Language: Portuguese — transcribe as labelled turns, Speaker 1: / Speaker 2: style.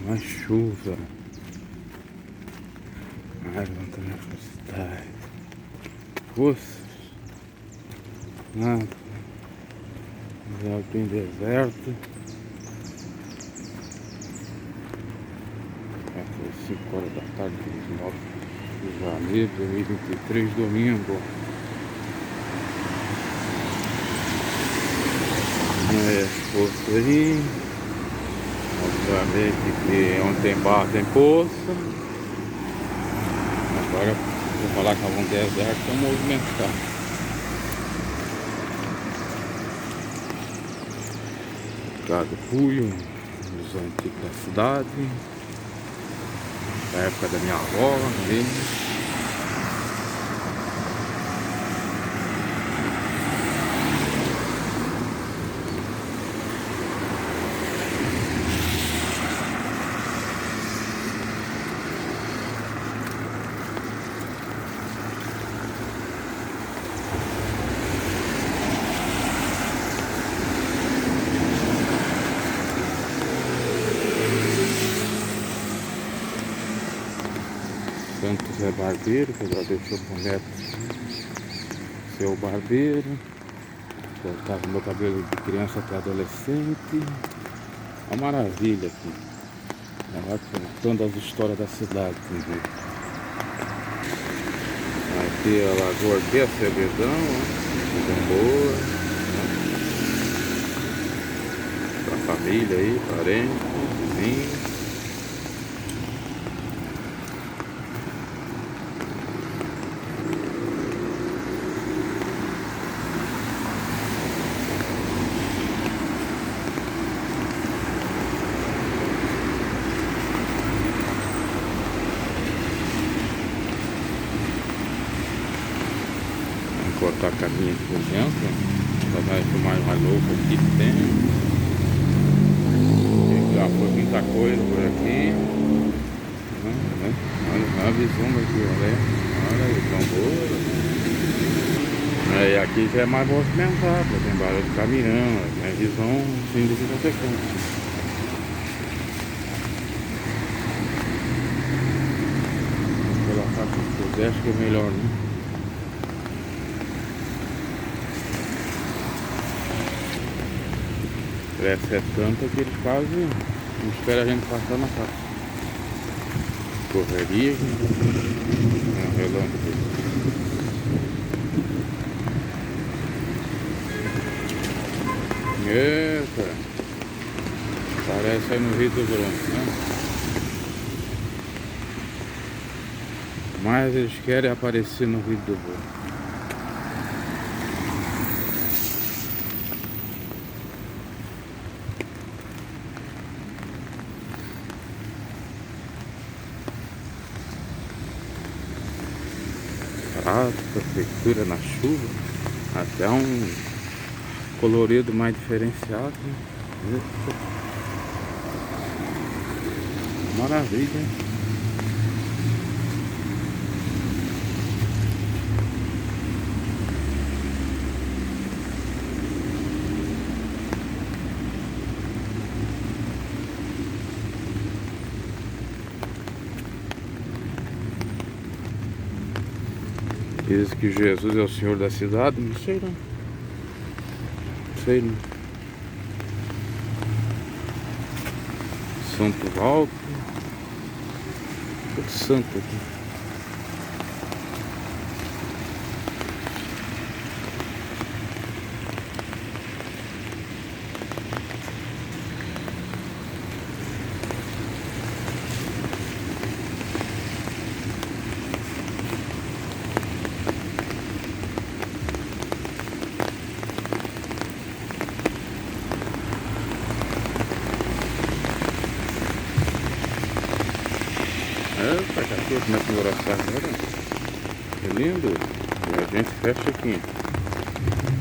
Speaker 1: mais chuva. Água também na cidade. Poços. Nada. Jardim deserto. Aqui 5 horas da tarde, 9 de janeiro de 2023, domingo. Poço aí. Obviamente que onde tem barro tem poço. Agora vou falar que algum deserto é movimentar. Gado Puio, dos antigos da cidade. Da época da minha avó, ali. Santo Zé Barbeiro, que agora deixou pro neto ser o barbeiro. Cortava meu cabelo de criança até adolescente. Uma maravilha aqui. Ela contando as histórias da cidade. Entendeu? Aqui a Lagoa de Acebedão, boa, né? Pra família aí, parentes, vizinhos. Cortar caminho por dentro, para mais filmar mais louco aqui que tem. Já foi muita coisa por aqui. Olha a visão aqui, olha aí, tão boa. E aqui já é mais movimentado, tem barulho de caminhão, tem visão assim de vida secante. Pela faixa do Sudeste que é melhor, né? Cresce é tanto que eles quase não esperam a gente passar na casa. Correria, relâmpago. Eita! Parece aí no Rio do Branco, né? Mas eles querem aparecer no Rio do Branco. A prefeitura na chuva, até um colorido mais diferenciado, né? Maravilha, hein? Diz que Jesus é o Senhor da cidade, não sei não. Não sei não. Santo Alto. Tudo santo aqui. Eita, cachorro, como é que engrossar agora? Que lindo. E a gente fecha aqui.